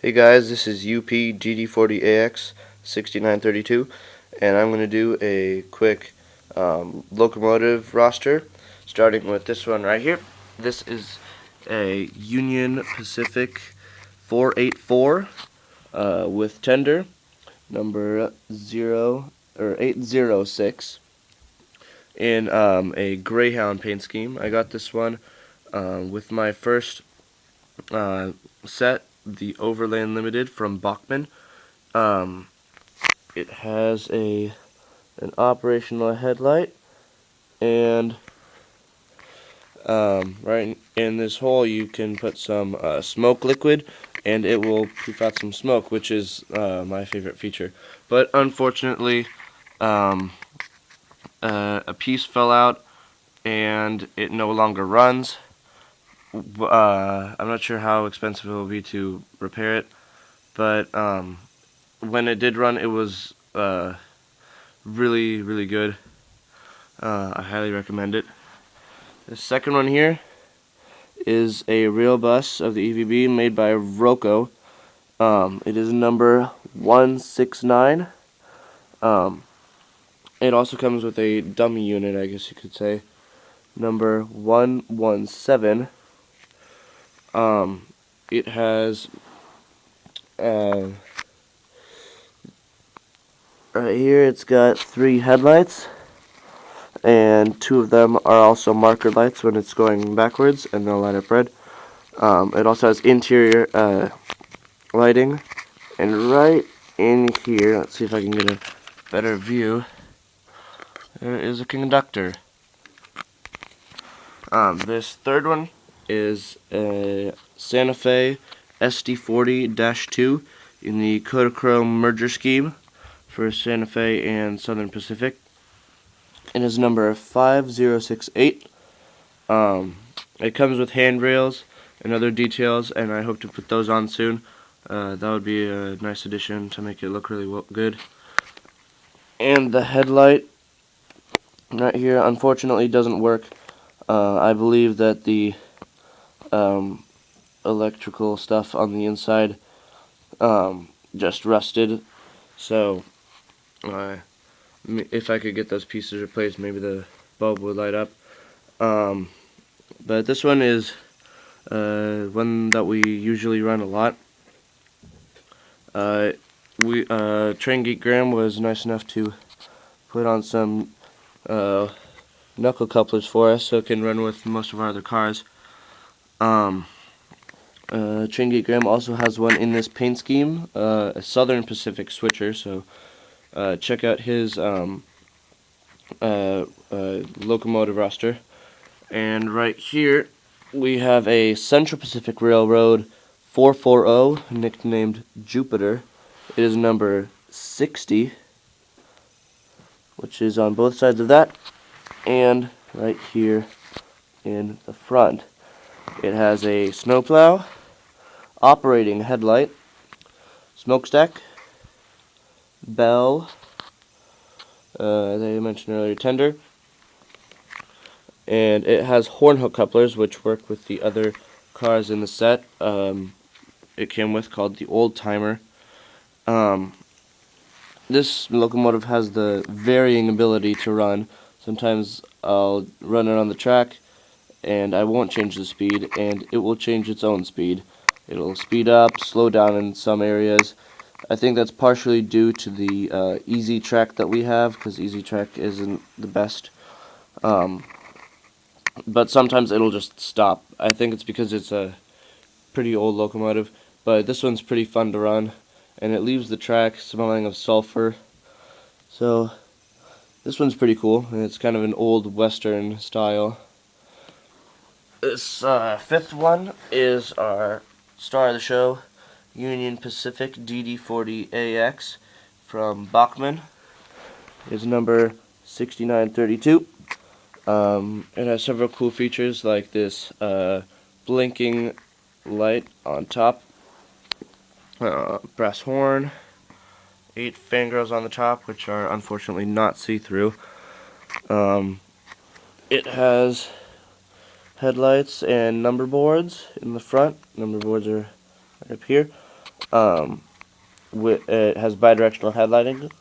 Hey guys, this is UP-GD40AX 6932, and I'm going to do a quick locomotive roster, starting with this one right here. This is a Union Pacific 484 with tender number 806 in a Greyhound paint scheme. I got this one with my first set, the Overland Limited from Bachmann. It has an operational headlight, and right in this hole you can put some smoke liquid, and it will poof out some smoke, which is my favorite feature. But unfortunately, a piece fell out, and it no longer runs. I'm not sure how expensive it will be to repair it, but when it did run, it was really, really good. I highly recommend it. The second one here is a rail bus of the EVB made by Roco. It is number 169. It also comes with a dummy unit, I guess you could say, number 117. It has right here it's got 3 headlights, and 2 of them are also marker lights when it's going backwards, and they'll light up red. It also has interior lighting, and right in here, let's see if I can get a better view, there is a conductor. This third one is a Santa Fe SD40-2 in the Kodachrome merger scheme for Santa Fe and Southern Pacific. It is number 5068. It comes with handrails and other details, and I hope to put those on soon. That would be a nice addition to make it look really good. And the headlight right here unfortunately doesn't work. I believe that the electrical stuff on the inside just rusted, so if I could get those pieces replaced, maybe the bulb would light up. But this one is one that we usually run a lot. Train Geek Graham was nice enough to put on some knuckle couplers for us so it can run with most of our other cars. Train Geek Graham also has one in this paint scheme, a Southern Pacific switcher, so check out his locomotive roster. And right here we have a Central Pacific Railroad 440, nicknamed Jupiter. It is number 60, which is on both sides of that, and right here in the front. It has a snowplow, operating headlight, smokestack, bell, as I mentioned earlier, tender, and it has horn hook couplers which work with the other cars in the set. It came with, called the Old Timer. This locomotive has the varying ability to run. Sometimes I'll run it on the track and I won't change the speed, and it will change its own speed. It'll speed up, slow down in some areas. I think that's partially due to the easy track that we have, because easy track isn't the best. But sometimes it'll just stop. I think it's because it's a pretty old locomotive, but this one's pretty fun to run, and it leaves the track smelling of sulfur. So this one's pretty cool, and it's kind of an old western style. This fifth one is our star of the show, Union Pacific DD40AX from Bachmann. It's number 6932. It has several cool features like this blinking light on top, brass horn, 8 fangirls on the top, which are unfortunately not see-through. It has headlights and number boards in the front. Number boards are right up here. It has bidirectional headlighting.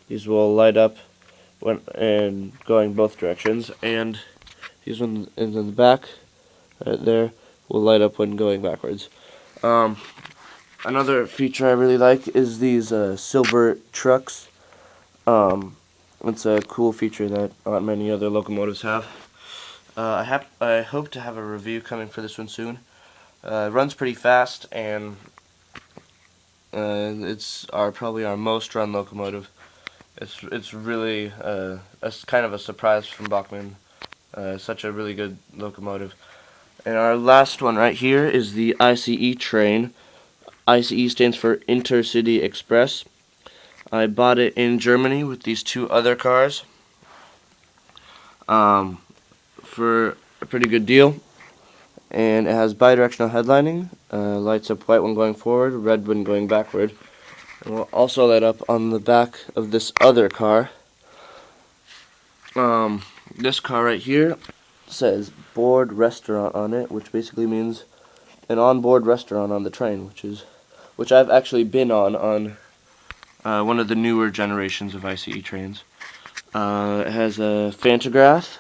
These will light up when and going both directions, and these ones in the back, right there, will light up when going backwards. Another feature I really like is these silver trucks. It's a cool feature that not many other locomotives have. I hope to have a review coming for this one soon. It runs pretty fast, and it's probably our most run locomotive. It's really kind of a surprise from Bachmann. Such a really good locomotive. And our last one right here is the ICE train. ICE stands for Intercity Express. I bought it in Germany with these two other cars for a pretty good deal. And it has bidirectional headlining. Lights up white when going forward, red when going backward. And will also light up on the back of this other car. This car right here says board restaurant on it, which basically means an onboard restaurant on the train, which I've actually been on one of the newer generations of ICE trains. It has a pantograph,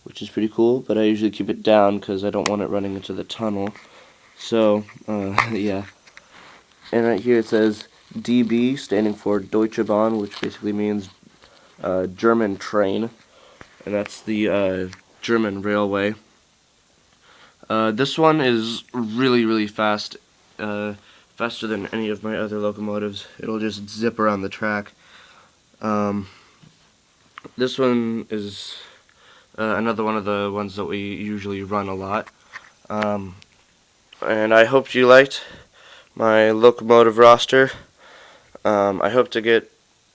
which is pretty cool, but I usually keep it down because I don't want it running into the tunnel. So, yeah. And right here it says DB, standing for Deutsche Bahn, which basically means German train, and that's the German railway. This one is really fast, faster than any of my other locomotives. It'll just zip around the track. This one is another one of the ones that we usually run a lot. And I hope you liked my locomotive roster. I hope to get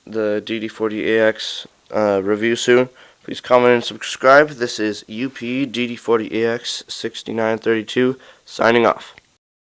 the DD40AX review soon. Please comment and subscribe. This is UP DD40AX 6932 signing off.